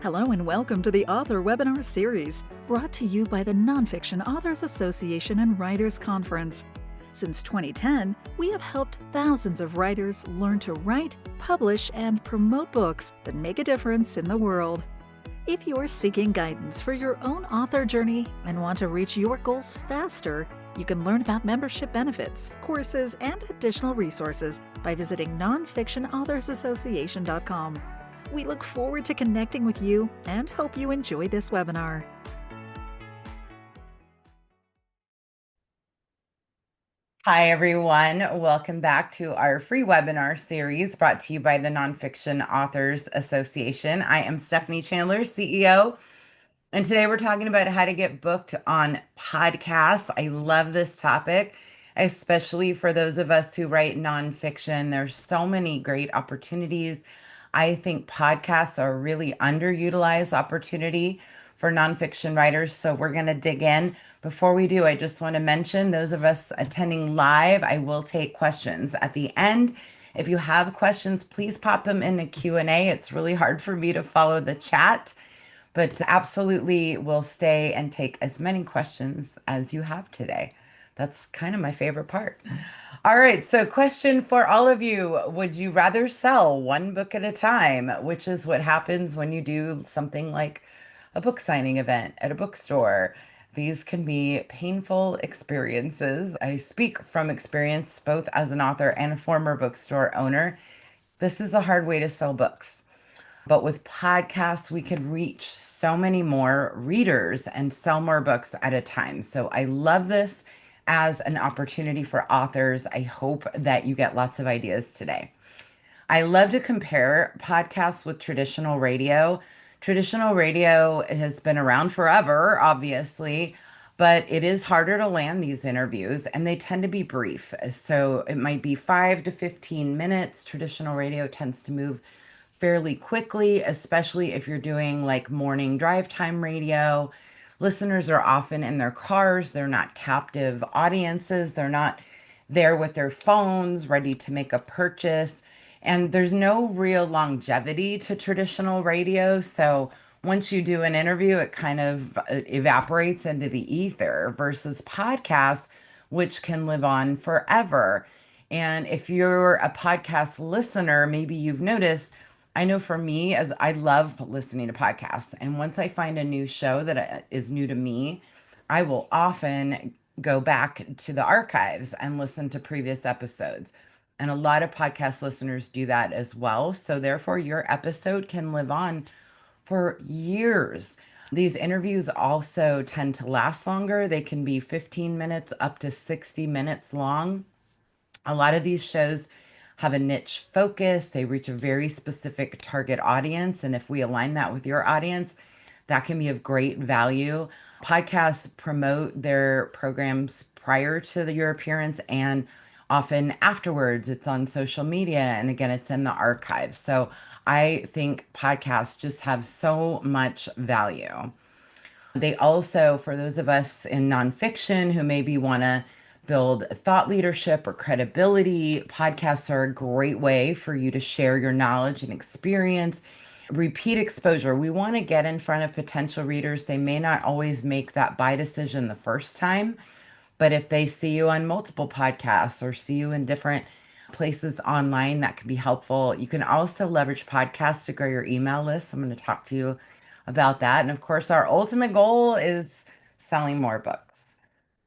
Hello and welcome to the Author Webinar Series, brought to you by the Nonfiction Authors Association and Writers Conference. Since 2010, we have helped thousands of writers learn to write, publish, and promote books that make a difference in the world. If you are seeking guidance for your own author journey and want to reach your goals faster, you can learn about membership benefits, courses, and additional resources by visiting nonfictionauthorsassociation.com. We look forward to connecting with you and hope you enjoy this webinar. Hi, everyone. Welcome back to our free webinar series brought to you by the Nonfiction Authors Association. I am Stephanie Chandler, CEO, and today we're talking about how to get booked on podcasts. I love this topic, especially for those of us who write nonfiction. There's so many great opportunities. I think podcasts are a really underutilized opportunity for nonfiction writers. So we're going to dig in. Before we do, I just want to mention those of us attending live, I will take questions at the end. If you have questions, please pop them in the Q&A. It's really hard for me to follow the chat, but absolutely we'll stay and take as many questions as you have today. That's kind of my favorite part. All right, so question for all of you. Would you rather sell one book at a time, which is what happens when you do something like a book signing event at a bookstore? These can be painful experiences. I speak from experience, both as an author and a former bookstore owner. This is a hard way to sell books. But with podcasts, we can reach so many more readers and sell more books at a time. So I love this as an opportunity for authors. I hope that you get lots of ideas today. I love to compare podcasts with traditional radio. Traditional radio has been around forever, obviously, but it is harder to land these interviews and they tend to be brief. So it might be 5 to 15 minutes. Traditional radio tends to move fairly quickly, especially if you're doing like morning drive time radio. Listeners are often in their cars. They're not captive audiences. They're not there with their phones ready to make a purchase. And there's no real longevity to traditional radio. So once you do an interview, it kind of evaporates into the ether versus podcasts, which can live on forever. And if you're a podcast listener, maybe you've noticed, I know for me, as I love listening to podcasts, and once I find a new show that is new to me, I will often go back to the archives and listen to previous episodes. And a lot of podcast listeners do that as well. So therefore, your episode can live on for years. These interviews also tend to last longer. They can be 15 minutes up to 60 minutes long. A lot of these shows have a niche focus. They reach a very specific target audience. And if we align that with your audience, that can be of great value. Podcasts promote their programs prior to your appearance and often afterwards. It's on social media. And again, it's in the archives. So I think podcasts just have so much value. They also, for those of us in nonfiction who maybe want to build thought leadership or credibility, podcasts are a great way for you to share your knowledge and experience. Repeat exposure. We want to get in front of potential readers. They may not always make that buy decision the first time, but if they see you on multiple podcasts or see you in different places online, that can be helpful. You can also leverage podcasts to grow your email list. I'm going to talk to you about that. And of course, our ultimate goal is selling more books.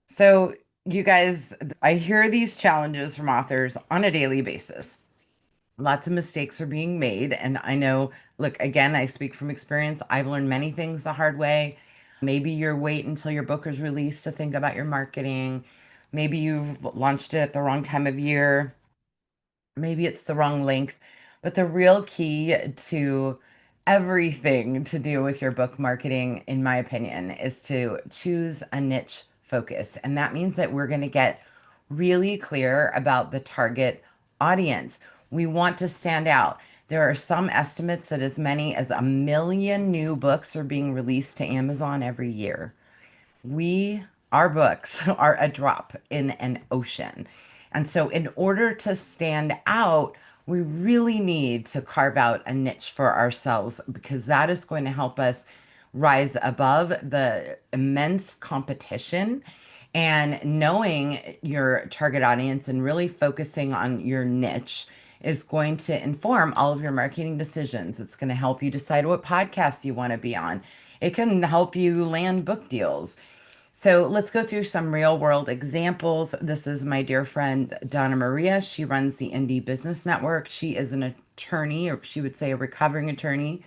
So, you guys, I hear these challenges from authors on a daily basis. Lots of mistakes are being made. And I know, look, again, I speak from experience. I've learned many things the hard way. Maybe you're wait until your book is released to think about your marketing. Maybe you've launched it at the wrong time of year. Maybe it's the wrong length. But the real key to everything to do with your book marketing, in my opinion, is to choose a niche focus. And that means that we're going to get really clear about the target audience. We want to stand out. There are some estimates that as many as 1 million new books are being released to Amazon every year. Our books are a drop in an ocean. And so, in order to stand out, we really need to carve out a niche for ourselves because that is going to help us rise above the immense competition. And knowing your target audience and really focusing on your niche is going to inform all of your marketing decisions. It's going to help you decide what podcasts you want to be on. It can help you land book deals. So let's go through some real world examples. This is my dear friend Donna Maria. She runs the Indie Business Network. She is an attorney, or she would say a recovering attorney,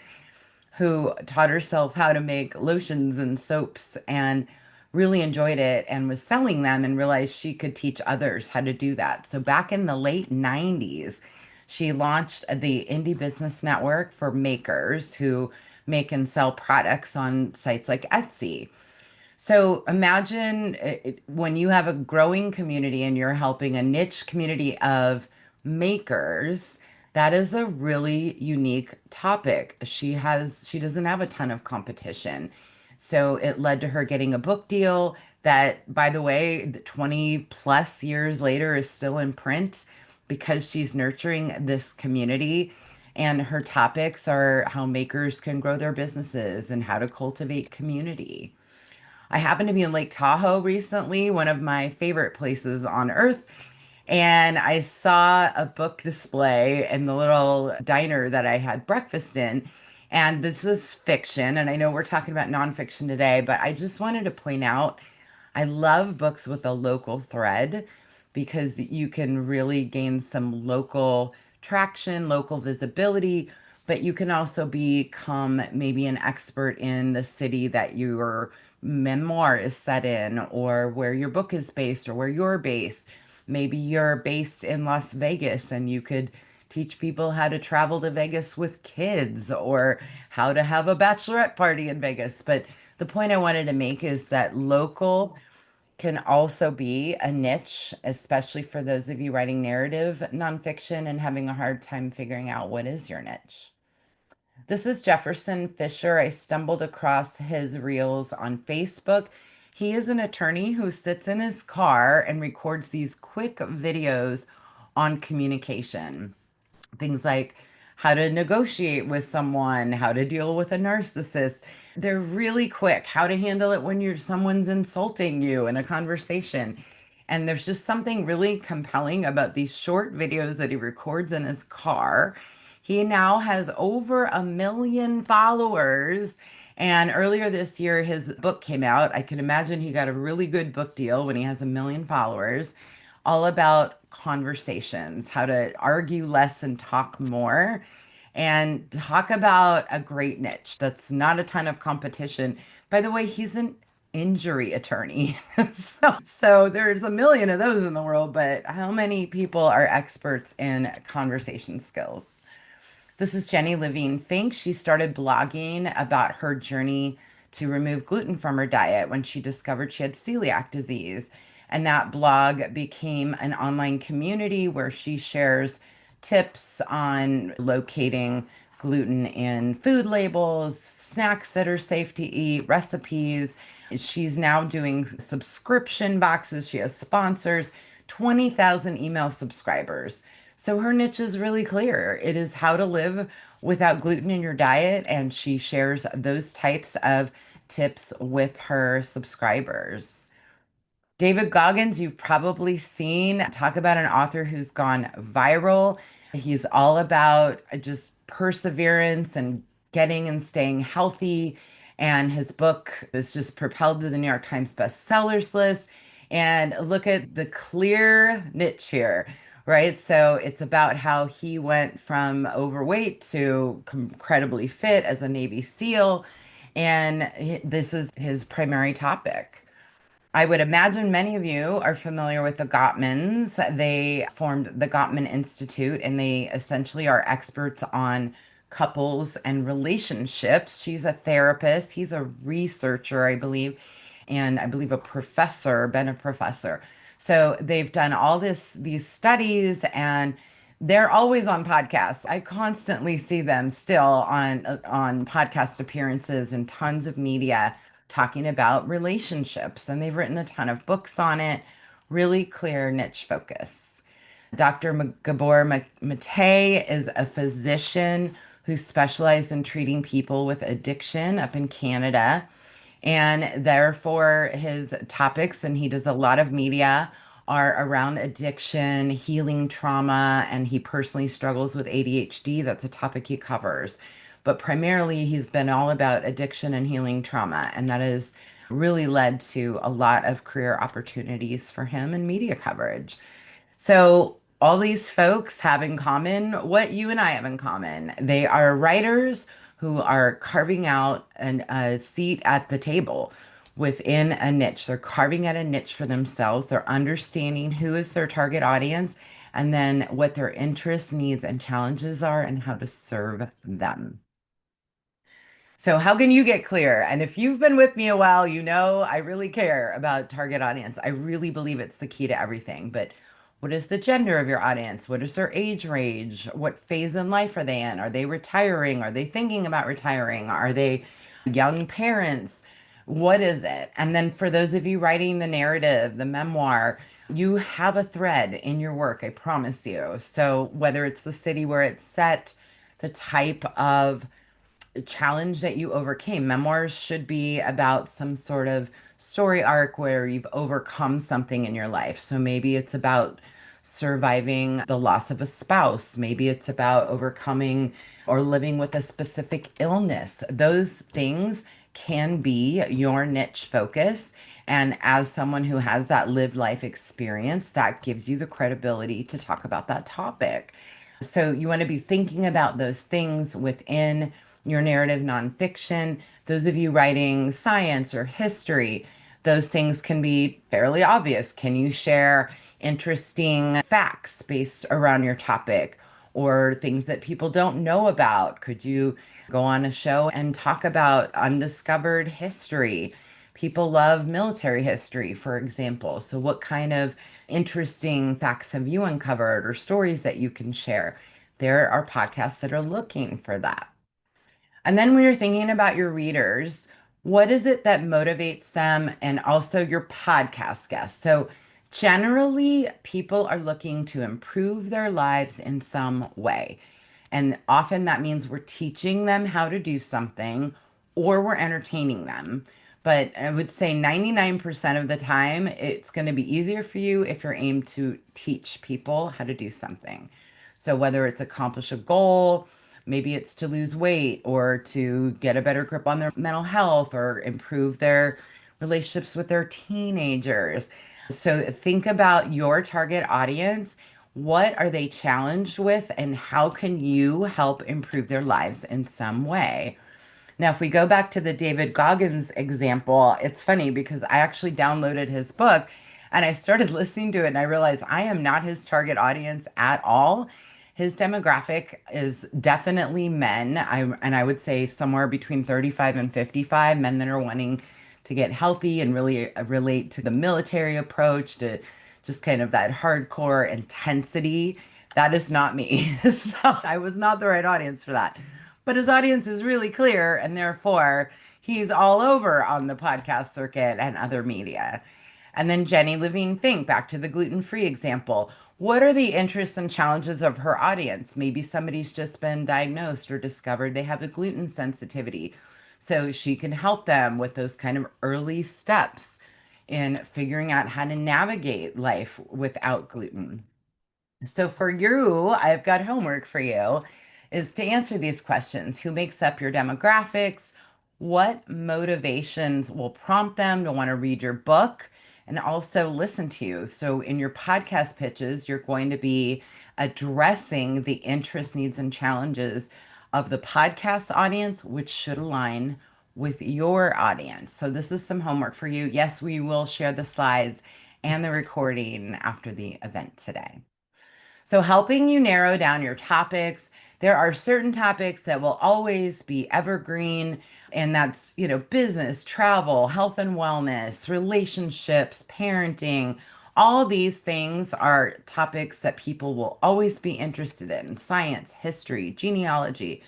who taught herself how to make lotions and soaps and really enjoyed it and was selling them and realized she could teach others how to do that. So back in the late 90s, she launched the Indie Business Network for makers who make and sell products on sites like Etsy. So imagine when you have a growing community and you're helping a niche community of makers, that is a really unique topic. She doesn't have a ton of competition. So it led to her getting a book deal that, by the way, 20 plus years later is still in print because she's nurturing this community. And her topics are how makers can grow their businesses and how to cultivate community. I happened to be in Lake Tahoe recently, one of my favorite places on earth, and I saw a book display in the little diner that I had breakfast in. And this is fiction, and I know we're talking about nonfiction today, but I just wanted to point out I love books with a local thread because you can really gain some local traction, local visibility, but you can also become maybe an expert in the city that your memoir is set in, or where your book is based, or where you're based. Maybe you're based in Las Vegas and you could teach people how to travel to Vegas with kids or how to have a bachelorette party in Vegas. But the point I wanted to make is that local can also be a niche, especially for those of you writing narrative nonfiction and having a hard time figuring out what is your niche. This is Jefferson Fisher. I stumbled across his reels on Facebook. He is an attorney who sits in his car and records these quick videos on communication. Things like how to negotiate with someone, how to deal with a narcissist. They're really quick. How to handle it when someone's insulting you in a conversation. And there's just something really compelling about these short videos that he records in his car. He now has over 1 million followers. And earlier this year, his book came out. I can imagine he got a really good book deal when he has 1 million followers, all about conversations, how to argue less and talk more, and talk about a great niche that's not a ton of competition. By the way, he's an injury attorney. So there's 1 million of those in the world, but how many people are experts in conversation skills? This is Jenny Levine Fink. She started blogging about her journey to remove gluten from her diet when she discovered she had celiac disease. And that blog became an online community where she shares tips on locating gluten in food labels, snacks that are safe to eat, recipes. She's now doing subscription boxes. She has sponsors, 20,000 email subscribers. So her niche is really clear. It is how to live without gluten in your diet, and she shares those types of tips with her subscribers. David Goggins, you've probably seen. Talk about an author who's gone viral. He's all about just perseverance and getting and staying healthy. And his book was just propelled to the New York Times bestsellers list. And look at the clear niche here, right? So it's about how he went from overweight to incredibly fit as a Navy SEAL. And this is his primary topic. I would imagine many of you are familiar with the Gottmans. They formed the Gottman Institute and they essentially are experts on couples and relationships. She's a therapist, he's a researcher, I believe, and I believe a professor, been a professor. So they've done all these studies and they're always on podcasts. I constantly see them still on podcast appearances and tons of media talking about relationships, and they've written a ton of books on it. Really clear niche focus. Dr. Gabor Mate is a physician who specializes in treating people with addiction up in Canada. And therefore, his topics, and he does a lot of media, are around addiction, healing trauma, and he personally struggles with ADHD. That's a topic he covers. But primarily, he's been all about addiction and healing trauma. And that has really led to a lot of career opportunities for him and media coverage. So, all these folks have in common what you and I have in common. They are writers who are carving out a seat at the table within a niche. They're carving out a niche for themselves. They're understanding who is their target audience and then what their interests, needs, and challenges are and how to serve them. So, how can you get clear? And if you've been with me a while, you know I really care about target audience. I really believe it's the key to everything. But what is the gender of your audience? What is their age range? What phase in life are they in? Are they retiring? Are they thinking about retiring? Are they young parents? What is it? And then for those of you writing the narrative, the memoir, you have a thread in your work, I promise you. So, whether it's the city where it's set, the type of challenge that you overcame. Memoirs should be about some sort of story arc where you've overcome something in your life. So maybe it's about surviving the loss of a spouse. Maybe it's about overcoming or living with a specific illness. Those things can be your niche focus. And as someone who has that lived life experience, that gives you the credibility to talk about that topic. So you want to be thinking about those things within your narrative nonfiction. Those of you writing science or history, those things can be fairly obvious. Can you share interesting facts based around your topic or things that people don't know about? Could you go on a show and talk about undiscovered history? People love military history, for example. So, what kind of interesting facts have you uncovered or stories that you can share? There are podcasts that are looking for that. And then when you're thinking about your readers, what is it that motivates them and also your podcast guests? So generally, people are looking to improve their lives in some way. And often that means we're teaching them how to do something or we're entertaining them. But I would say 99% of the time, it's going to be easier for you if you're aimed to teach people how to do something. So whether it's accomplish a goal, maybe it's to lose weight or to get a better grip on their mental health or improve their relationships with their teenagers. So think about your target audience. What are they challenged with, and how can you help improve their lives in some way? Now, if we go back to the David Goggins example, it's funny because I actually downloaded his book and I started listening to it and I realized I am not his target audience at all. His demographic is definitely men. And I would say somewhere between 35 and 55, men that are wanting to get healthy and really relate to the military approach, to just kind of that hardcore intensity. That is not me. So I was not the right audience for that. But his audience is really clear, and therefore he's all over on the podcast circuit and other media. And then Jenny Levine Fink, back to the gluten-free example. What are the interests and challenges of her audience? Maybe somebody's just been diagnosed or discovered they have a gluten sensitivity. So she can help them with those kind of early steps in figuring out how to navigate life without gluten. So for you, I've got homework for you is to answer these questions. Who makes up your demographics? What motivations will prompt them to want to read your book and also listen to you? So in your podcast pitches, you're going to be addressing the interests, needs, and challenges of the podcast audience, which should align with your audience. So this is some homework for you. Yes, we will share the slides and the recording after the event today. So, helping you narrow down your topics, there are certain topics that will always be evergreen, and that's, business, travel, health and wellness, relationships, parenting. All these things are topics that people will always be interested in: science, history, genealogy.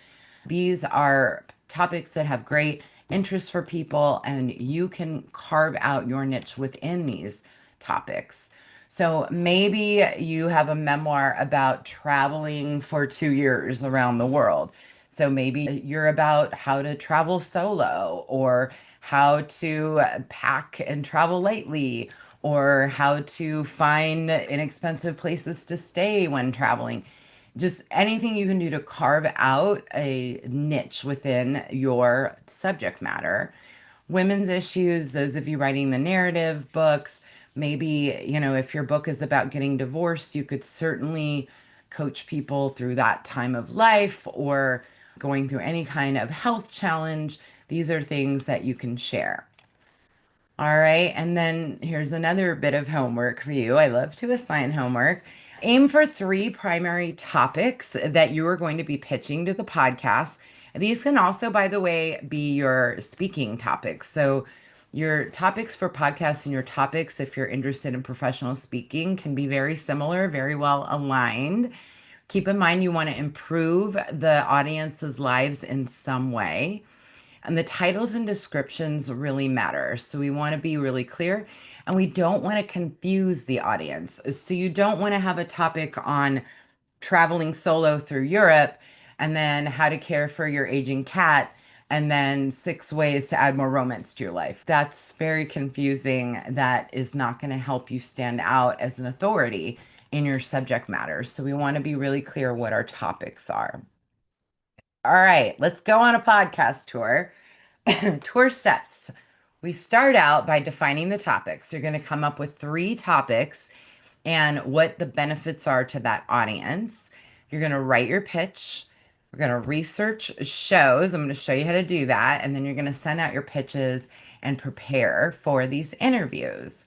These are topics that have great interest for people, and you can carve out your niche within these topics. So maybe you have a memoir about traveling for 2 years around the world. So maybe you're about how to travel solo or how to pack and travel lightly or how to find inexpensive places to stay when traveling. Just anything you can do to carve out a niche within your subject matter. Women's issues, those of you writing the narrative books, maybe, if your book is about getting divorced, you could certainly coach people through that time of life or going through any kind of health challenge. These are things that you can share. All right. And then here's another bit of homework for you. I love to assign homework. Aim for three primary topics that you are going to be pitching to the podcast. These can also, by the way, be your speaking topics. So, your topics for podcasts and your topics, if you're interested in professional speaking, can be very similar, very well aligned. Keep in mind, you want to improve the audience's lives in some way. And the titles and descriptions really matter. So we want to be really clear and we don't want to confuse the audience. So you don't want to have a topic on traveling solo through Europe and then how to care for your aging cat and then 6 ways to add more romance to your life. That's very confusing. That is not going to help you stand out as an authority in your subject matter. So we want to be really clear what our topics are. All right, let's go on a podcast tour. Tour steps. We start out by defining the topics. You're going to come up with three topics and what the benefits are to that audience. You're going to write your pitch. We're going to research shows. I'm going to show you how to do that. And then you're going to send out your pitches and prepare for these interviews.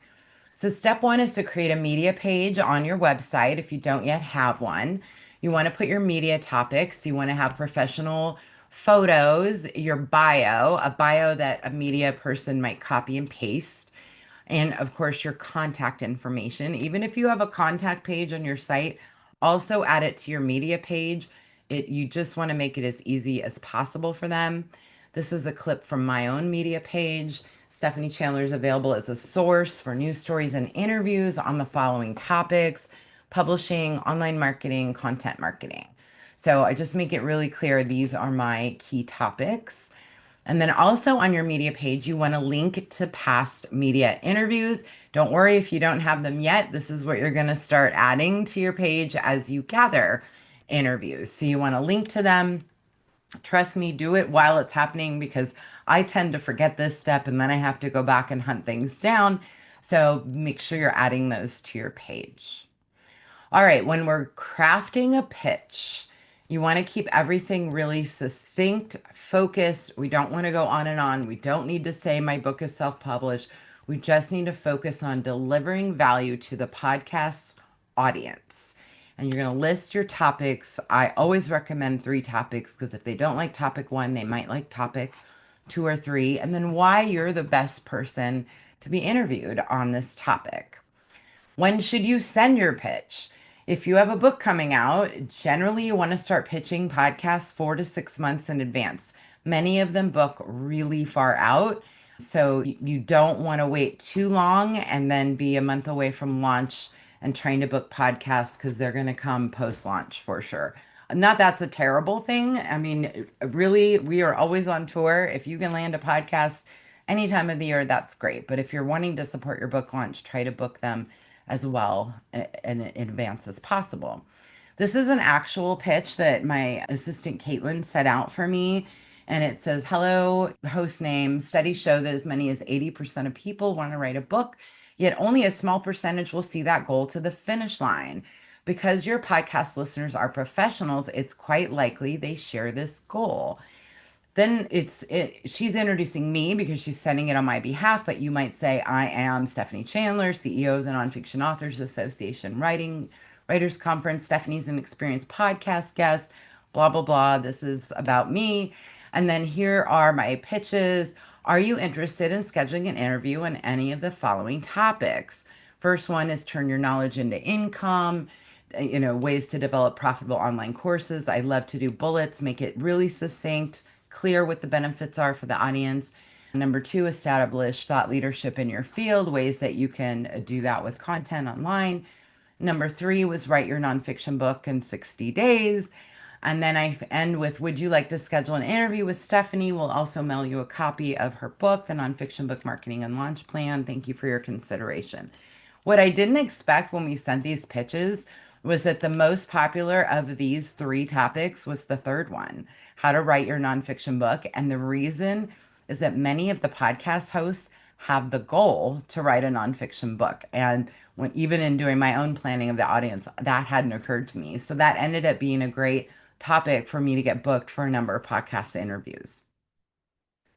So, step one is to create a media page on your website if you don't yet have one. You want to put your media topics, you want to have professional photos, your bio, a bio that a media person might copy and paste, and of course, your contact information. Even if you have a contact page on your site, also add it to your media page. You just want to make it as easy as possible for them. This is a clip from my own media page. Stephanie Chandler is available as a source for news stories and interviews on the following topics: publishing, online marketing, content marketing. So I just make it really clear these are my key topics. And then also on your media page, you want to link to past media interviews. Don't worry if you don't have them yet. This is what you're going to start adding to your page as you gather interviews. So you want to link to them. Trust me, do it while it's happening because I tend to forget this step and then I have to go back and hunt things down. So make sure you're adding those to your page. All right, when we're crafting a pitch, you want to keep everything really succinct, focused. We don't want to go on and on. We don't need to say my book is self-published. We just need to focus on delivering value to the podcast audience. And you're going to list your topics. I always recommend 3 topics because if they don't like topic 1, they might like topic 2 or 3. And then why you're the best person to be interviewed on this topic. When should you send your pitch? If you have a book coming out, generally you want to start pitching podcasts 4 to 6 months in advance. Many of them book really far out. So you don't want to wait too long and then be a month away from launch and trying to book podcasts because they're going to come post launch for sure. Not that's a terrible thing. I mean, really, we are always on tour. If you can land a podcast any time of the year, that's great. But if you're wanting to support your book launch, try to book them as well in advance as possible. This is an actual pitch that my assistant Caitlin set out for me. And it says, hello, host name. Studies show that as many as 80% of people want to write a book, yet only a small percentage will see that goal to the finish line. Because your podcast listeners are professionals, it's quite likely they share this goal. Then she's introducing me because she's sending it on my behalf, but you might say, I am Stephanie Chandler, CEO of the Nonfiction Authors Association Writers Conference. Stephanie's an experienced podcast guest, blah, blah, blah. This is about me. And then here are my pitches. Are you interested in scheduling an interview on any of the following topics? First one is turn your knowledge into income, ways to develop profitable online courses. I love to do bullets, make it really succinct, clear what the benefits are for the audience. Number two, establish thought leadership in your field, ways that you can do that with content online. Number three was write your nonfiction book in 60 days. And then I end with, would you like to schedule an interview with Stephanie? We'll also mail you a copy of her book, The Nonfiction Book Marketing and Launch Plan. Thank you for your consideration. What I didn't expect when we sent these pitches was that the most popular of these three topics was the third one, how to write your nonfiction book. And the reason is that many of the podcast hosts have the goal to write a nonfiction book. And when even in doing my own planning of the audience, that hadn't occurred to me. So that ended up being a great topic for me to get booked for a number of podcast interviews.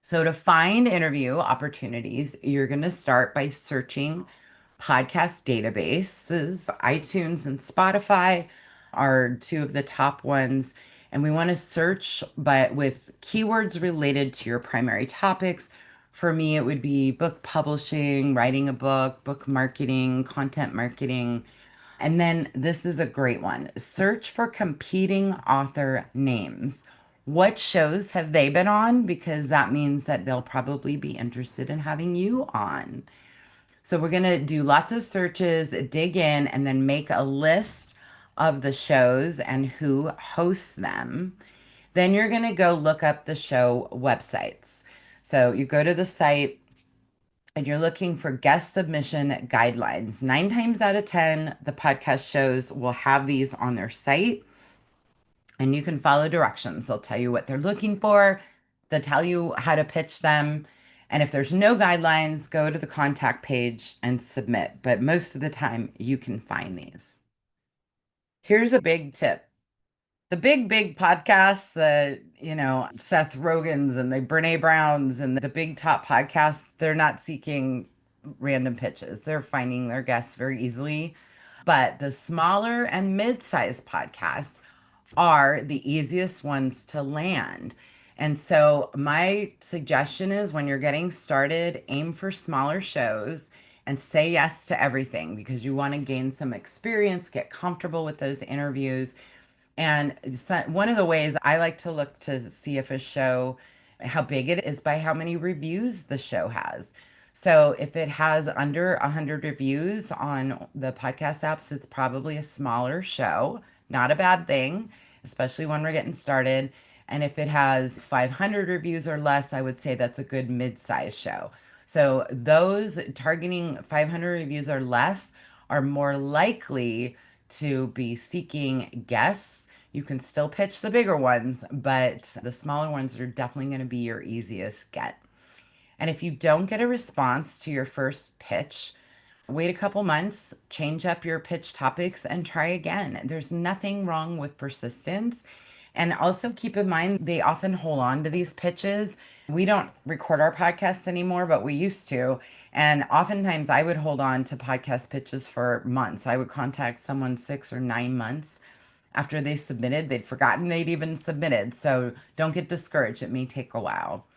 So to find interview opportunities, you're going to start by searching podcast databases. iTunes and Spotify are two of the top ones. And we want to search but with keywords related to your primary topics. For me, it would be book publishing, writing a book, book marketing, content marketing. And then this is a great one. Search for competing author names. What shows have they been on? Because that means that they'll probably be interested in having you on. So we're going to do lots of searches, dig in, and then make a list of the shows and who hosts them. Then you're going to go look up the show websites. So you go to the site and you're looking for guest submission guidelines. 9 times out of 10, the podcast shows will have these on their site and you can follow directions. They'll tell you what they're looking for, they'll tell you how to pitch them. And if there's no guidelines, go to the contact page and submit. But most of the time, you can find these. Here's a big tip. The big podcasts, Seth Rogen's and the Brene Brown's and the big top podcasts, they're not seeking random pitches. They're finding their guests very easily. But the smaller and mid-sized podcasts are the easiest ones to land. And so my suggestion is when you're getting started, aim for smaller shows and say yes to everything because you want to gain some experience, get comfortable with those interviews. And one of the ways I like to look to see if a show, how big it is by how many reviews the show has. So if it has under 100 reviews on the podcast apps, it's probably a smaller show. Not a bad thing, especially when we're getting started. And if it has 500 reviews or less, I would say that's a good mid-size show. So those targeting 500 reviews or less are more likely to be seeking guests. You can still pitch the bigger ones, but the smaller ones are definitely going to be your easiest get. And if you don't get a response to your first pitch, wait a couple months, change up your pitch topics, and try again. There's nothing wrong with persistence. And also keep in mind, they often hold on to these pitches. We don't record our podcasts anymore, but we used to. And oftentimes I would hold on to podcast pitches for months. I would contact someone 6 or 9 months after they submitted. They'd forgotten they'd even submitted. So don't get discouraged. It may take a while.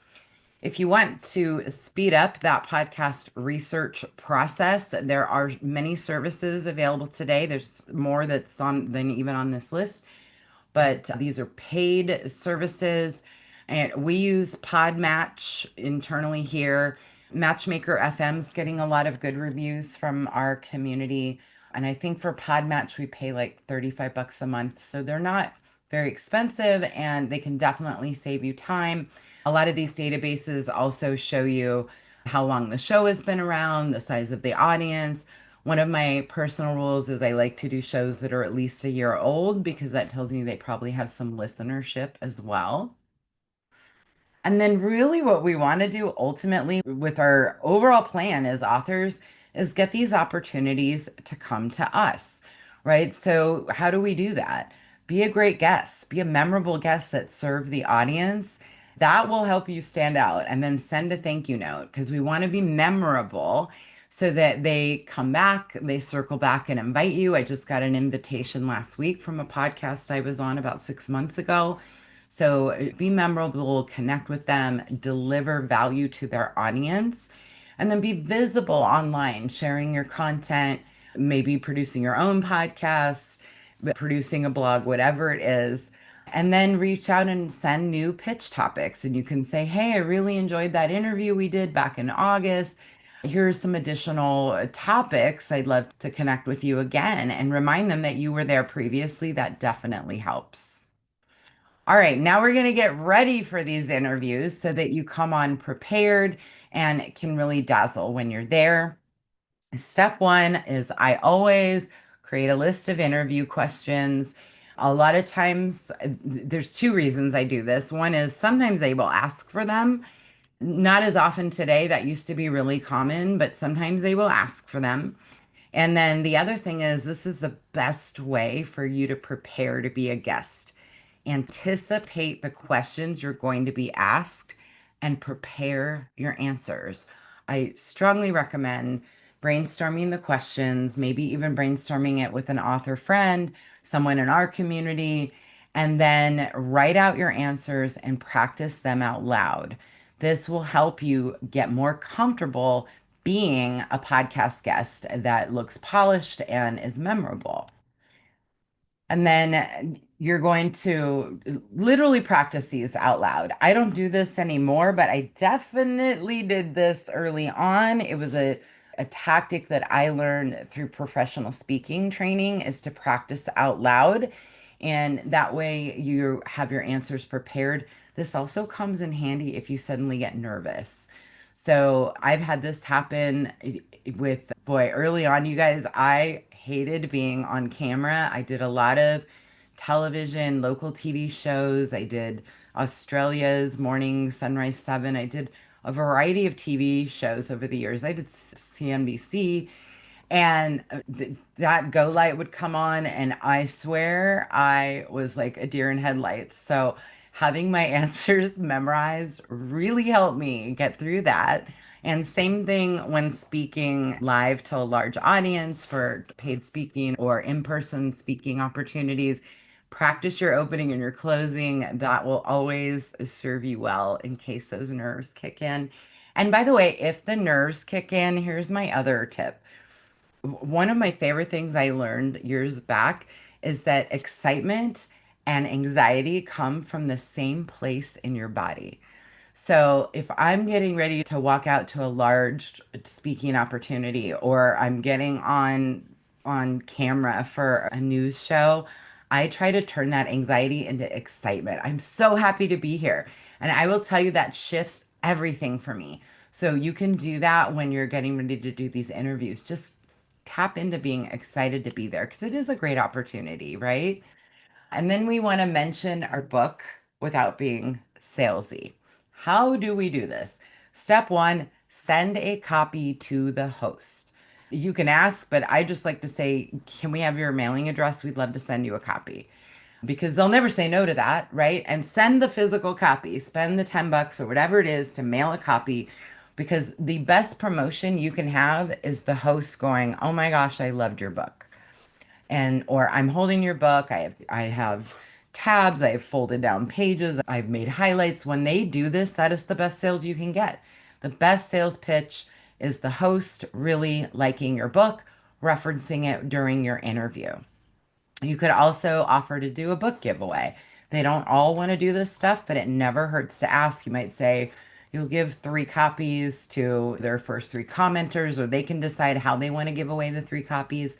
If you want to speed up that podcast research process, there are many services available today. There's more that's on than even on this list, but these are paid services. And we use Podmatch internally here. Matchmaker FM's getting a lot of good reviews from our community. And I think for Podmatch, we pay like 35 bucks a month. So they're not very expensive and they can definitely save you time. A lot of these databases also show you how long the show has been around, the size of the audience. One of my personal rules is I like to do shows that are at least a year old because that tells me they probably have some listenership as well. And then, really, what we want to do ultimately with our overall plan as authors is get these opportunities to come to us, right? So, how do we do that? Be a great guest, be a memorable guest that serve the audience. That will help you stand out. And then send a thank you note because we want to be memorable so that they come back, they circle back and invite you. I just got an invitation last week from a podcast I was on about 6 months ago. So be memorable, connect with them, deliver value to their audience, and then be visible online, sharing your content, maybe producing your own podcast, producing a blog, whatever it is. And then reach out and send new pitch topics. And you can say, hey, I really enjoyed that interview we did back in August. Here's some additional topics. I'd love to connect with you again and remind them that you were there previously. That definitely helps. All right, now we're going to get ready for these interviews so that you come on prepared and can really dazzle when you're there. Step one is I always create a list of interview questions. A lot of times, there's two reasons I do this. One is sometimes they will ask for them. Not as often today. That used to be really common, but sometimes they will ask for them. And then the other thing is, this is the best way for you to prepare to be a guest. Anticipate the questions you're going to be asked and prepare your answers. I strongly recommend brainstorming the questions, maybe even brainstorming it with an author friend, someone in our community, and then write out your answers and practice them out loud. This will help you get more comfortable being a podcast guest that looks polished and is memorable. And then you're going to literally practice these out loud. I don't do this anymore, but I definitely did this early on. It was a tactic that I learned through professional speaking training is to practice out loud. And that way you have your answers prepared. This also comes in handy if you suddenly get nervous. So I've had this happen with, boy, early on, you guys, I hated being on camera. I did a lot of television, local TV shows. I did Australia's Morning Sunrise 7. I did a variety of TV shows over the years. I did CNBC, and that go light would come on, and I swear I was like a deer in headlights. So having my answers memorized really helped me get through that. And same thing when speaking live to a large audience for paid speaking or in-person speaking opportunities. Practice your opening and your closing. That will always serve you well in case those nerves kick in. And by the way, if the nerves kick in, here's my other tip. One of my favorite things I learned years back is that excitement and anxiety come from the same place in your body. So if I'm getting ready to walk out to a large speaking opportunity or I'm getting on camera for a news show, I try to turn that anxiety into excitement. I'm so happy to be here. And I will tell you that shifts everything for me. So you can do that when you're getting ready to do these interviews. Just tap into being excited to be there because it is a great opportunity, right? And then we want to mention our book without being salesy. How do we do this? Step one, send a copy to the host. You can ask, but I just like to say, can we have your mailing address? We'd love to send you a copy because they'll never say no to that, right? And send the physical copy, spend the 10 bucks or whatever it is to mail a copy because the best promotion you can have is the host going, "Oh my gosh, I loved your book." And or I'm holding your book. I have tabs, I have folded down pages, I've made highlights. When they do this, that is the best sales you can get. The best sales pitch is the host really liking your book, referencing it during your interview. You could also offer to do a book giveaway. They don't all want to do this stuff, but it never hurts to ask. You might say you'll give 3 copies to their first 3 commenters, or they can decide how they want to give away the 3 copies.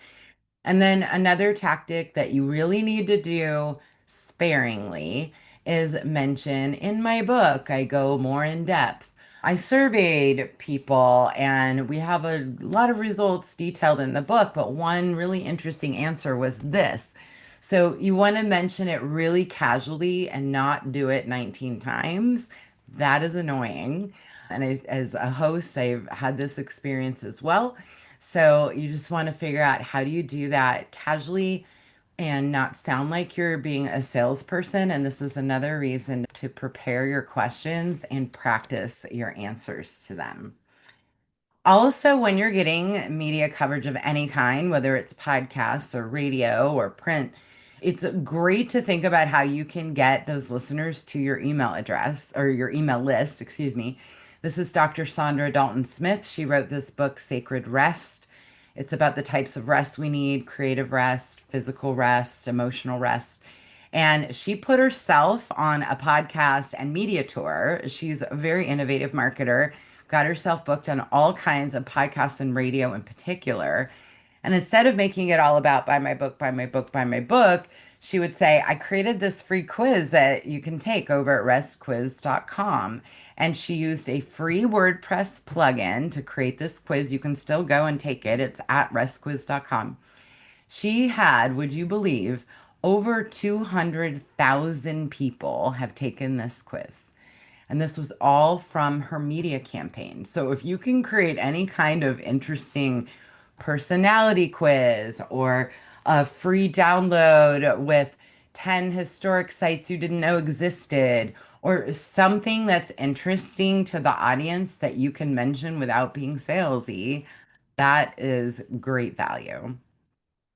And then another tactic that you really need to do sparingly is mention in my book, I go more in depth. I surveyed people and we have a lot of results detailed in the book, but one really interesting answer was this. So you want to mention it really casually and not do it 19 times. That is annoying. And as a host, I've had this experience as well. So you just want to figure out how do you do that casually and not sound like you're being a salesperson. And this is another reason to prepare your questions and practice your answers to them. Also, when you're getting media coverage of any kind, whether it's podcasts or radio or print, it's great to think about how you can get those listeners to your email address or your email list, excuse me. This is Dr. Sandra Dalton Smith. She wrote this book, Sacred Rest. It's about the types of rest we need: creative rest, physical rest, emotional rest. And she put herself on a podcast and media tour. She's a very innovative marketer, got herself booked on all kinds of podcasts and radio in particular. And instead of making it all about buy my book, buy my book, buy my book, she would say, I created this free quiz that you can take over at restquiz.com. And she used a free WordPress plugin to create this quiz. You can still go and take it. It's at restquiz.com. She had, would you believe, over 200,000 people have taken this quiz. And this was all from her media campaign. So if you can create any kind of interesting personality quiz or a free download with 10 historic sites you didn't know existed, or something that's interesting to the audience that you can mention without being salesy, that is great value.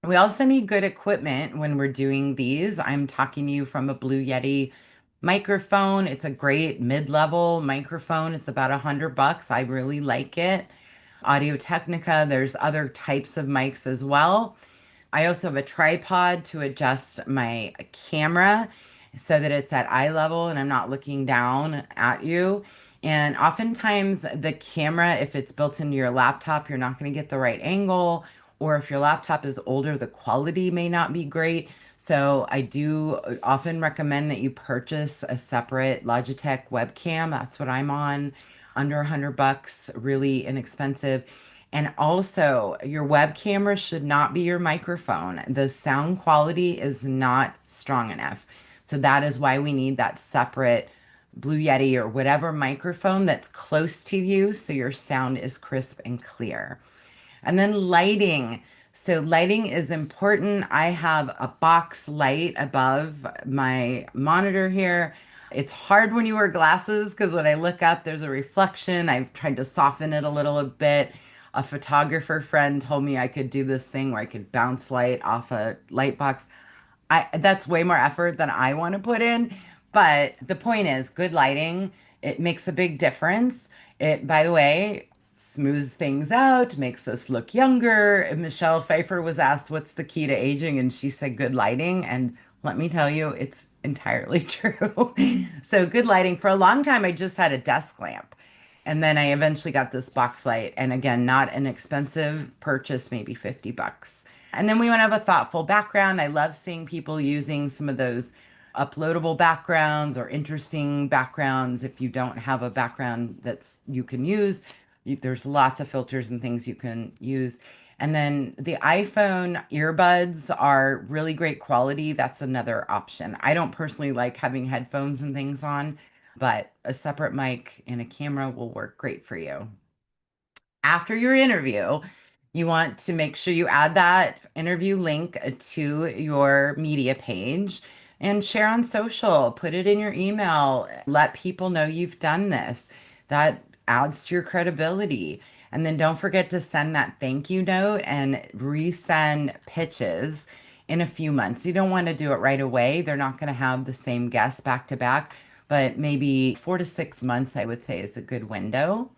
We also need good equipment when we're doing these. I'm talking to you from a Blue Yeti microphone. It's a great mid-level microphone. It's about $100. I really like it. Audio Technica, there's other types of mics as well. I also have a tripod to adjust my camera so that it's at eye level and I'm not looking down at you. And oftentimes, the camera, if it's built into your laptop, you're not going to get the right angle. Or if your laptop is older, the quality may not be great. So, I do often recommend that you purchase a separate Logitech webcam. That's what I'm on, under $100, really inexpensive. And also, your web camera should not be your microphone. The sound quality is not strong enough. So that is why we need that separate Blue Yeti or whatever microphone that's close to you so your sound is crisp and clear. And then lighting. So lighting is important. I have a box light above my monitor here. It's hard when you wear glasses because when I look up, there's a reflection. I've tried to soften it a little bit. A photographer friend told me I could do this thing where I could bounce light off a light box. That's way more effort than I want to put in. But the point is, good lighting, it makes a big difference. It, by the way, smooths things out, makes us look younger. Michelle Pfeiffer was asked, what's the key to aging? And she said, good lighting. And let me tell you, it's entirely true. So, good lighting. For a long time, I just had a desk lamp. And then I eventually got this box light. And again, not an expensive purchase, maybe $50. And then we want to have a thoughtful background. I love seeing people using some of those uploadable backgrounds or interesting backgrounds. If you don't have a background that's you can use, there's lots of filters and things you can use. And then the iPhone earbuds are really great quality. That's another option. I don't personally like having headphones and things on, but a separate mic and a camera will work great for you. After your interview, you want to make sure you add that interview link to your media page and share on social. Put it in your email. Let people know you've done this. That adds to your credibility. And then don't forget to send that thank you note and resend pitches in a few months. You don't want to do it right away. They're not going to have the same guests back to back, but maybe 4 to 6 months, I would say, is a good window.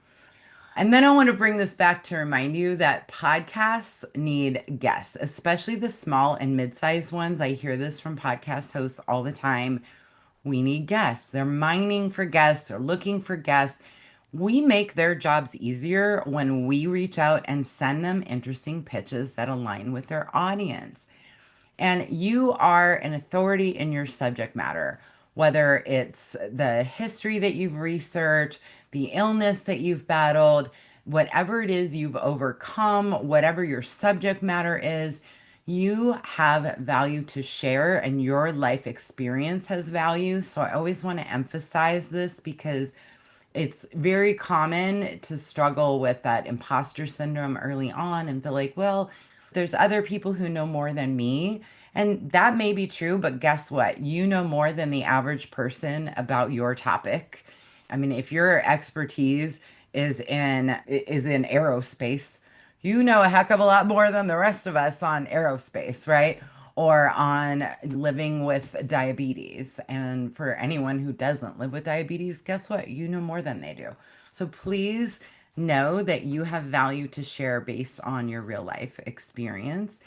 And then I want to bring this back to remind you that podcasts need guests, especially the small and mid-sized ones. I hear this from podcast hosts all the time. We need guests. They're mining for guests, they're looking for guests. We make their jobs easier when we reach out and send them interesting pitches that align with their audience. And you are an authority in your subject matter, whether it's the history that you've researched, the illness that you've battled, whatever it is you've overcome, whatever your subject matter is, you have value to share and your life experience has value. So I always want to emphasize this because it's very common to struggle with that imposter syndrome early on and feel like, well, there's other people who know more than me. And that may be true, but guess what? You know more than the average person about your topic. I mean, if your expertise is in aerospace, you know a heck of a lot more than the rest of us on aerospace, right? Or on living with diabetes. And for anyone who doesn't live with diabetes, guess what? You know more than they do. So please know that you have value to share based on your real life experience.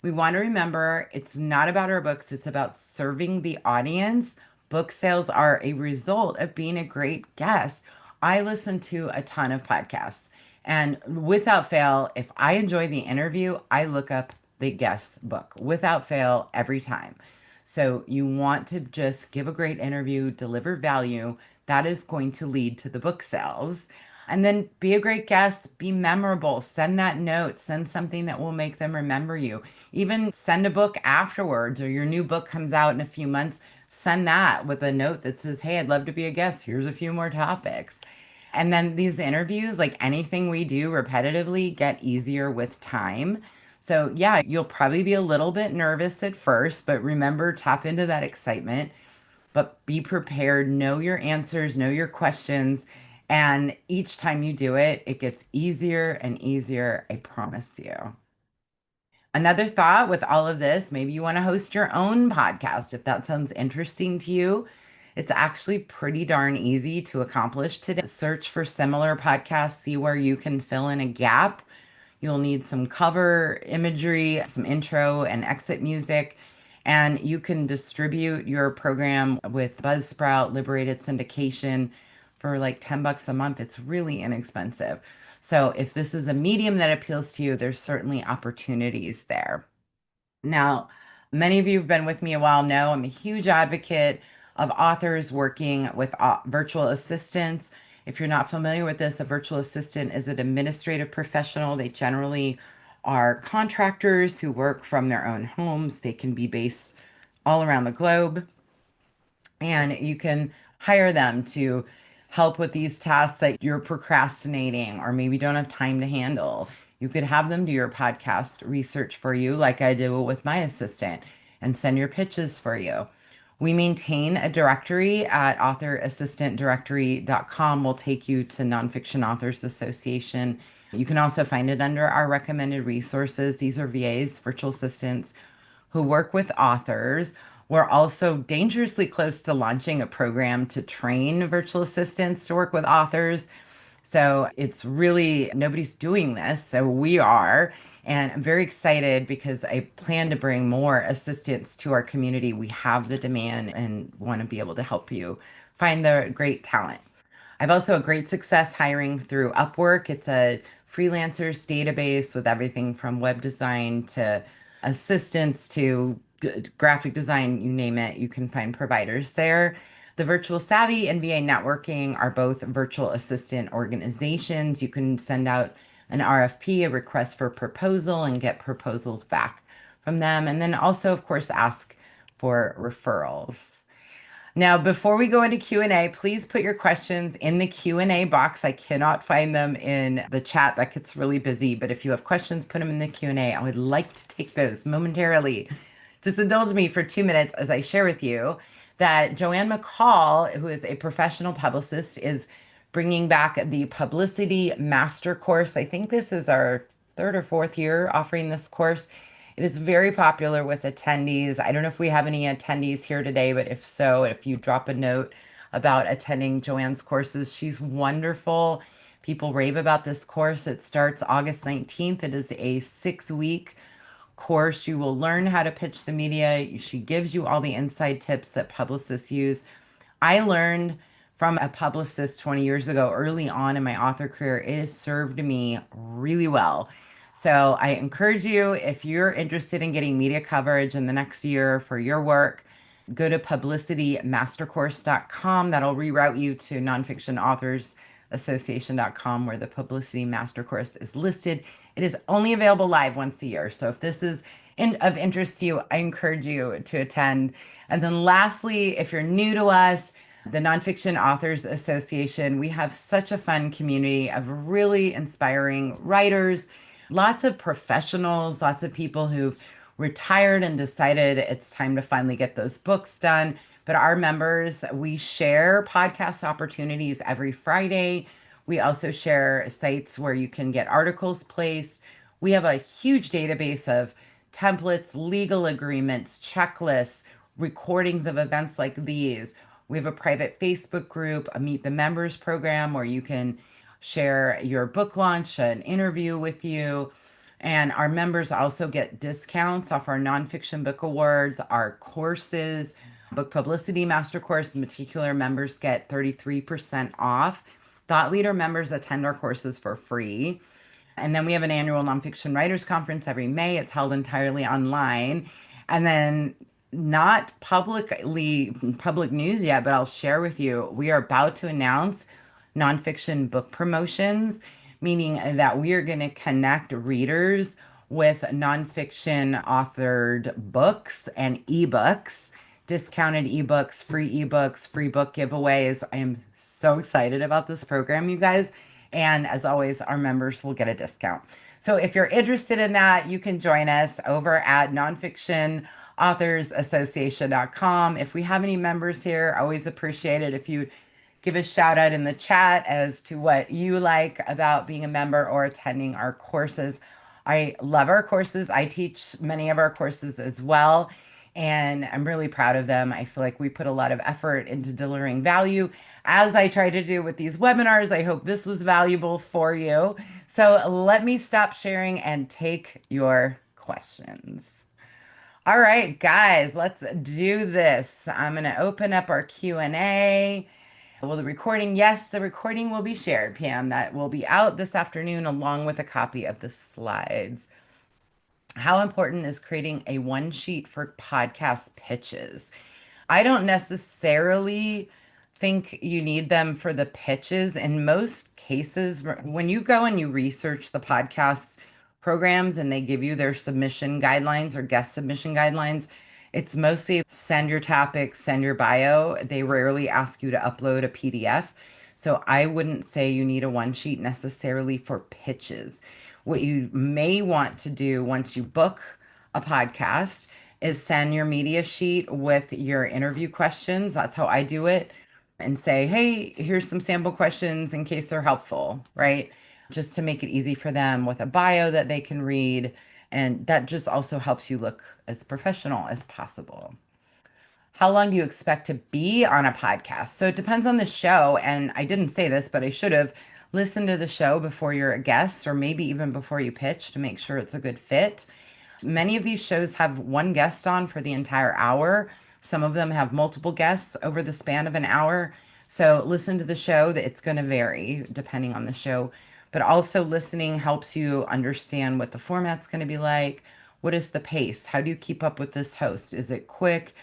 We want to remember it's not about our books, it's about serving the audience. Book sales are a result of being a great guest. I listen to a ton of podcasts, and without fail, if I enjoy the interview, I look up the guest's book without fail every time. So you want to just give a great interview, deliver value. That is going to lead to the book sales. And then be a great guest, be memorable, send that note, send something that will make them remember you. Even send a book afterwards, or your new book comes out in a few months, send that with a note that says, "Hey, I'd love to be a guest. Here's a few more topics." And then these interviews, like anything we do repetitively, get easier with time. So, yeah, you'll probably be a little bit nervous at first, but remember, tap into that excitement, but be prepared, know your answers, know your questions. And each time you do it, it gets easier and easier, I promise you. Another thought with all of this, maybe you want to host your own podcast if that sounds interesting to you. It's actually pretty darn easy to accomplish today. Search for similar podcasts, see where you can fill in a gap. You'll need some cover imagery, some intro and exit music, and you can distribute your program with Buzzsprout, Liberated Syndication for like 10 bucks a month. It's really inexpensive. So if this is a medium that appeals to you, there's certainly opportunities there. Now, many of you who've been with me a while know I'm a huge advocate of authors working with virtual assistants. If you're not familiar with this, a virtual assistant is an administrative professional. They generally are contractors who work from their own homes. They can be based all around the globe, and you can hire them to help with these tasks that you're procrastinating or maybe don't have time to handle. You could have them do your podcast research for you, like I do with my assistant, and send your pitches for you. We maintain a directory at authораssistantdirectory.com. Will take you to Nonfiction Authors Association. You can also find it under our recommended resources. These are VAs, virtual assistants, who work with authors. We're also dangerously close to launching a program to train virtual assistants to work with authors. So it's really, nobody's doing this. So we are. And I'm very excited because I plan to bring more assistants to our community. We have the demand and want to be able to help you find the great talent. I've also had great success hiring through Upwork. It's a freelancers database with everything from web design to assistants to graphic design, you name it, you can find providers there. The Virtual Savvy and VA Networking are both virtual assistant organizations. You can send out an RFP, a request for proposal, and get proposals back from them. And then also, of course, ask for referrals. Now, before we go into Q&A, please put your questions in the Q&A box. I cannot find them in the chat. That gets really busy, but if you have questions, put them in the Q&A. I would like to take those momentarily. Just indulge me for 2 minutes as I share with you that Joanne McCall, who is a professional publicist, is bringing back the Publicity Master Course. I think this is our third or fourth year offering this course. It is very popular with attendees. I don't know if we have any attendees here today, but if so, if you drop a note about attending Joanne's courses, she's wonderful. People rave about this course. It starts August 19th. It is a 6-week course. You will learn how to pitch the media. She gives you all the inside tips that publicists use. I learned from a publicist 20 years ago, early on in my author career. It has served me really well. So I encourage you, if you're interested in getting media coverage in the next year for your work, go to publicitymastercourse.com. That'll reroute you to nonfictionauthorsAssociation.com, where the Publicity Master Course is listed. It is only available live once a year. So if this is of interest to you, I encourage you to attend. And then lastly, if you're new to us, the Nonfiction Authors Association, we have such a fun community of really inspiring writers, lots of professionals, lots of people who've retired and decided it's time to finally get those books done. But our members, we share podcast opportunities every Friday. We also share sites where you can get articles placed. We have a huge database of templates, legal agreements, checklists, recordings of events like these. We have a private Facebook group, a Meet the Members program where you can share your book launch, an interview with you. And our members also get discounts off our nonfiction book awards, our courses, book publicity master course in particular, members get 33% off. Thought leader members attend our courses for free. And then we have an annual nonfiction writers conference every May. It's held entirely online. And then not public news yet, but I'll share with you. We are about to announce nonfiction book promotions, meaning that we are going to connect readers with nonfiction authored books and ebooks, discounted ebooks, free book giveaways. I am so excited about this program, you guys. And as always, our members will get a discount. So if you're interested in that, you can join us over at nonfictionauthorsassociation.com. If we have any members here, I always appreciate it if you give a shout out in the chat as to what you like about being a member or attending our courses. I love our courses. I teach many of our courses as well, and I'm really proud of them. I feel like we put a lot of effort into delivering value, as I try to do with these webinars. I hope this was valuable for you. So let me stop sharing and take your questions. All right, guys, let's do this. I'm going to open up our Q&A. Will the recording? Yes, the recording will be shared, Pam. That will be out this afternoon along with a copy of the slides. How important is creating a one sheet for podcast pitches? I don't necessarily think you need them for the pitches. In most cases, when you go and you research the podcast programs and they give you their submission guidelines or guest submission guidelines, it's mostly send your topics, send your bio. They rarely ask you to upload a PDF. So I wouldn't say you need a one sheet necessarily for pitches. What you may want to do once you book a podcast is send your media sheet with your interview questions. That's how I do it. And say, hey, here's some sample questions in case they're helpful, right? Just to make it easy for them with a bio that they can read. And that just also helps you look as professional as possible. How long do you expect to be on a podcast? So it depends on the show. And I didn't say this, but I should have listened to the show before you're a guest or maybe even before you pitch to make sure it's a good fit. Many of these shows have one guest on for the entire hour. Some of them have multiple guests over the span of an hour. So listen to the show. That it's going to vary depending on the show. But also listening helps you understand what the format's going to be like. What is the pace? How do you keep up with this host? Is it quick?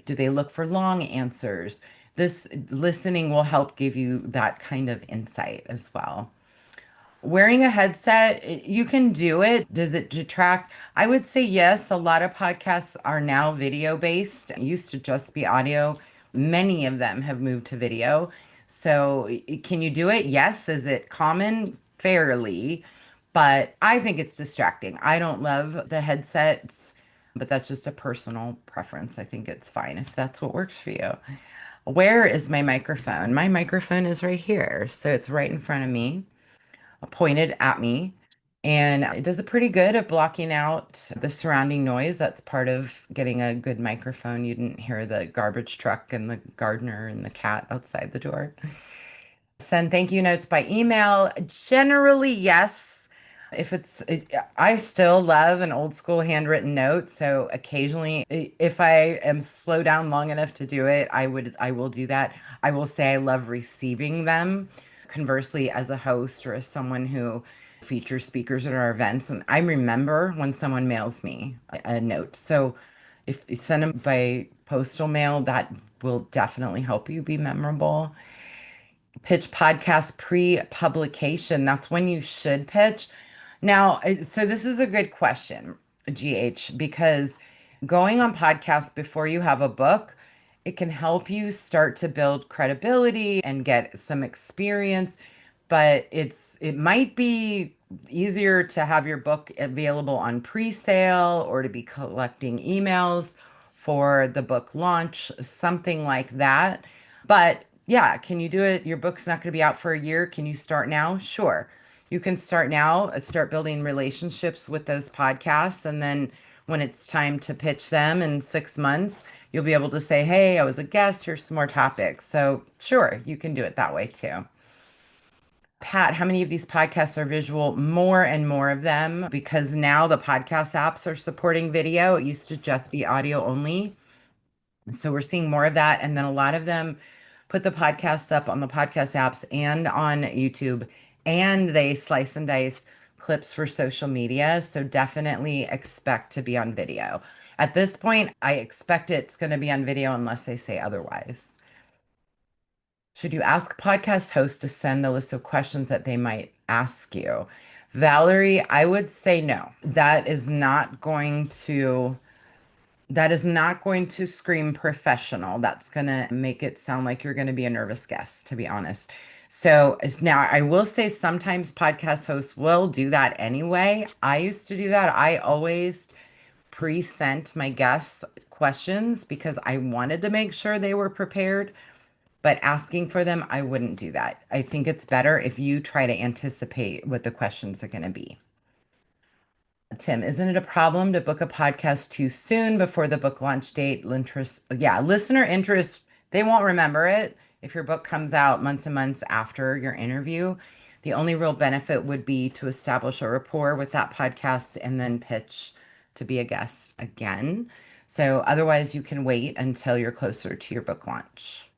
Do they look for long answers? This listening will help give you that kind of insight as well. Wearing a headset, you can do it. Does it detract? I would say yes. A lot of podcasts are now video based. It used to just be audio. Many of them have moved to video. So can you do it? Yes. Is it common? Fairly. But I think it's distracting. I don't love the headsets, but that's just a personal preference. I think it's fine if that's what works for you. Where is my microphone? My microphone is right here. So it's right in front of me, pointed at me, and it does a pretty good at blocking out the surrounding noise. That's part of getting a good microphone. You didn't hear the garbage truck and the gardener and the cat outside the door. Send thank you notes by email. Generally, yes. I still love an old school handwritten note. So occasionally, if I am slow down long enough to do it, I will do that. I will say I love receiving them. Conversely, as a host or as someone who features speakers at our events, and I remember when someone mails me a note. So if you send them by postal mail, that will definitely help you be memorable. Pitch podcast pre-publication. That's when you should pitch. Now, so this is a good question, GH, because going on podcasts before you have a book, it can help you start to build credibility and get some experience, but it might be easier to have your book available on pre-sale or to be collecting emails for the book launch, something like that. But yeah, can you do it? Your book's not going to be out for a year. Can you start now? Sure. You can start now, start building relationships with those podcasts. And then when it's time to pitch them in 6 months, you'll be able to say, hey, I was a guest. Here's some more topics. So, sure, you can do it that way too. Pat, how many of these podcasts are visual? More and more of them, because now the podcast apps are supporting video. It used to just be audio only. So we're seeing more of that. And then a lot of them put the podcasts up on the podcast apps and on YouTube, and they slice and dice clips for social media. So definitely expect to be on video. At this point, I expect it's going to be on video unless they say otherwise. Should you ask podcast hosts to send the list of questions that they might ask you? Valerie, I would say no. That is not going to scream professional. That's going to make it sound like you're going to be a nervous guest, to be honest. So now I will say sometimes podcast hosts will do that anyway. I used to do that. I always pre-sent my guests questions because I wanted to make sure they were prepared, but asking for them, I wouldn't do that. I think it's better if you try to anticipate what the questions are going to be. Tim, isn't it a problem to book a podcast too soon before the book launch date? Interest, yeah, listener interest, they won't remember it if your book comes out months and months after your interview. The only real benefit would be to establish a rapport with that podcast and then pitch to be a guest again. So otherwise, you can wait until you're closer to your book launch.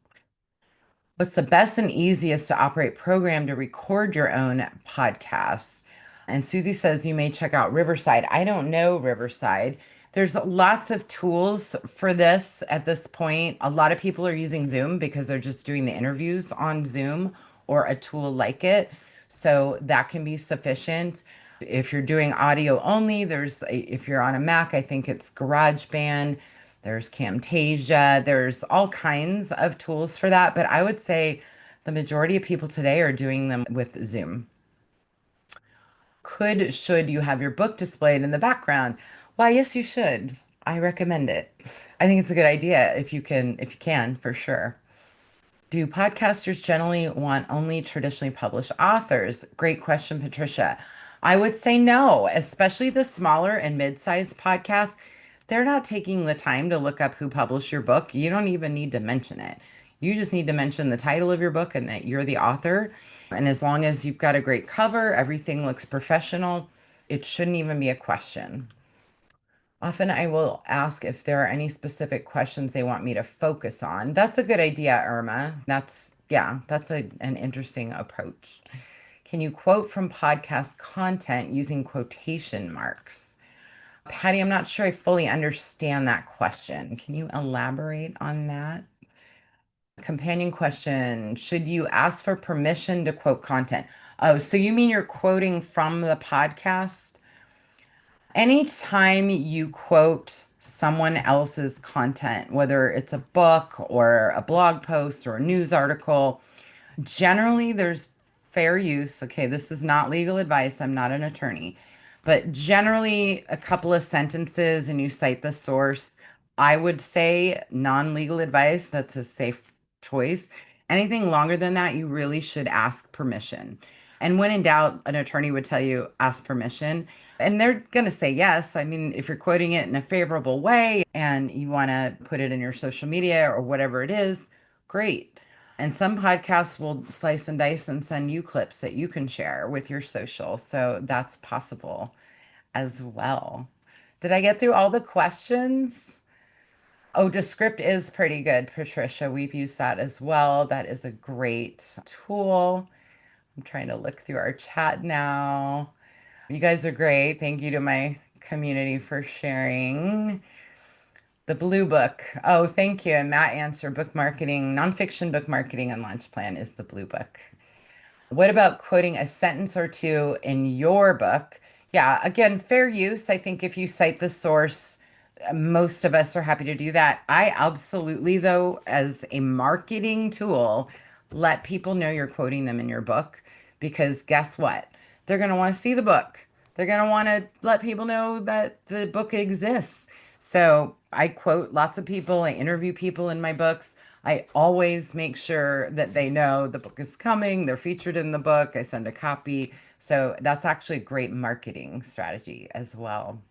What's the best and easiest to operate program to record your own podcast? And Susie says you may check out Riverside. I don't know Riverside. There's lots of tools for this at this point. A lot of people are using Zoom because they're just doing the interviews on Zoom or a tool like it. So that can be sufficient. If you're doing audio only, if you're on a Mac, I think it's GarageBand. There's Camtasia, there's all kinds of tools for that, but I would say the majority of people today are doing them with Zoom. Should you have your book displayed in the background? Why, yes, you should. I recommend it. I think it's a good idea if you can, for sure. Do podcasters generally want only traditionally published authors? Great question, Patricia. I would say no, especially the smaller and mid-sized podcasts. They're not taking the time to look up who published your book. You don't even need to mention it. You just need to mention the title of your book and that you're the author. And as long as you've got a great cover, everything looks professional, it shouldn't even be a question. Often I will ask if there are any specific questions they want me to focus on. That's a good idea, Irma. That's an interesting approach. Can you quote from podcast content using quotation marks? Patty, I'm not sure I fully understand that question. Can you elaborate on that? Companion question, should you ask for permission to quote content? Oh, so you mean you're quoting from the podcast? Anytime you quote someone else's content, whether it's a book or a blog post or a news article, generally there's fair use. Okay, this is not legal advice. I'm not an attorney, but generally a couple of sentences and you cite the source. I would say non-legal advice. That's a safe choice. Anything longer than that, you really should ask permission. And when in doubt, an attorney would tell you ask permission. And they're going to say yes. I mean, if you're quoting it in a favorable way and you want to put it in your social media or whatever it is, great. And some podcasts will slice and dice and send you clips that you can share with your social. So that's possible as well. Did I get through all the questions? Oh, Descript is pretty good, Patricia. We've used that as well. That is a great tool. I'm trying to look through our chat now. You guys are great. Thank you to my community for sharing. The Blue Book. Oh, thank you. And Matt answer book marketing, nonfiction book marketing and launch plan is the Blue Book. What about quoting a sentence or two in your book? Yeah, again, fair use. I think if you cite the source, most of us are happy to do that. I absolutely, though, as a marketing tool, let people know you're quoting them in your book because guess what? They're going to want to see the book. They're going to want to let people know that the book exists. So I quote lots of people, I interview people in my books. I always make sure that they know the book is coming, they're featured in the book, I send a copy. So that's actually a great marketing strategy as well.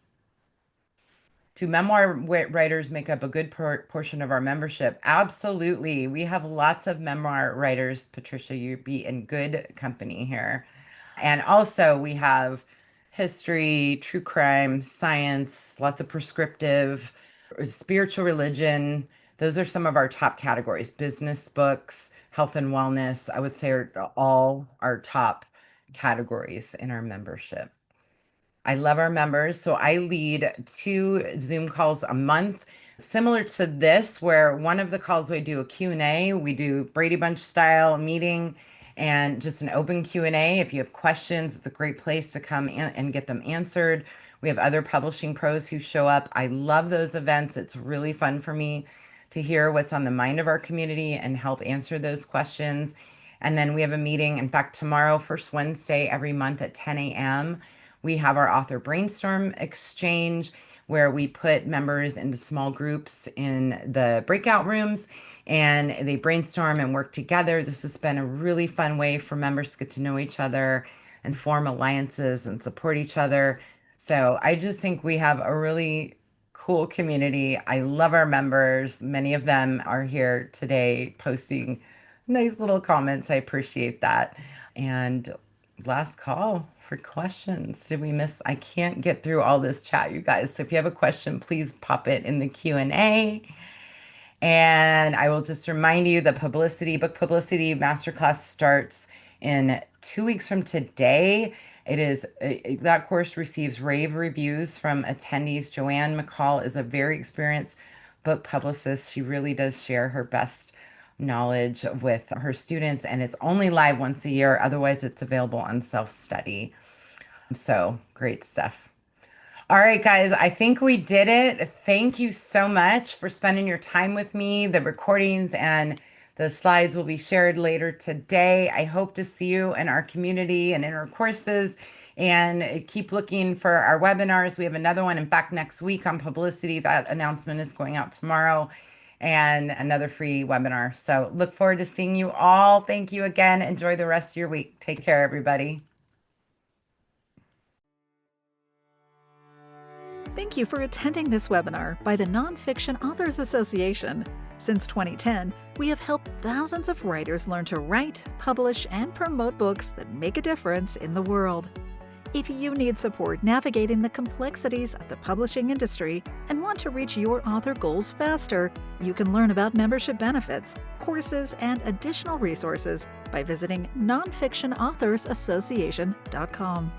Do memoir writers make up a good portion of our membership? Absolutely. We have lots of memoir writers, Patricia. You'd be in good company here. And also, we have history, true crime, science, lots of prescriptive, spiritual religion. Those are some of our top categories. Business books, health and wellness, I would say are all our top categories in our membership. I love our members. So I lead 2 Zoom calls a month, similar to this, where one of the calls we do a Q&A. We do Brady Bunch style meeting and just an open Q&A. If you have questions, it's a great place to come and get them answered. We have other publishing pros who show up. I love those events. It's really fun for me to hear what's on the mind of our community and help answer those questions. And then we have a meeting, in fact, tomorrow, first Wednesday every month at 10 a.m. We have our author brainstorm exchange where we put members into small groups in the breakout rooms and they brainstorm and work together. This has been a really fun way for members to get to know each other and form alliances and support each other. So I just think we have a really cool community. I love our members. Many of them are here today posting nice little comments. I appreciate that. And last call for questions. Did we miss? I can't get through all this chat, you guys. So if you have a question, please pop it in the Q&A. And I will just remind you the book publicity masterclass starts in 2 weeks from today. It is that course receives rave reviews from attendees. Joanne McCall is a very experienced book publicist. She really does share her best knowledge with her students, and it's only live once a year. Otherwise, it's available on self-study. So great stuff. All right, guys, I think we did it. Thank you so much for spending your time with me. The recordings and the slides will be shared later today. I hope to see you in our community and in our courses. And keep looking for our webinars. We have another one, in fact, next week on publicity. That announcement is going out tomorrow, and another free webinar. So look forward to seeing you all. Thank you again. Enjoy the rest of your week. Take care, everybody. Thank you for attending this webinar by the Nonfiction Authors Association. Since 2010, we have helped thousands of writers learn to write, publish, and promote books that make a difference in the world. If you need support navigating the complexities of the publishing industry and want to reach your author goals faster, you can learn about membership benefits, courses, and additional resources by visiting nonfictionauthorsassociation.com.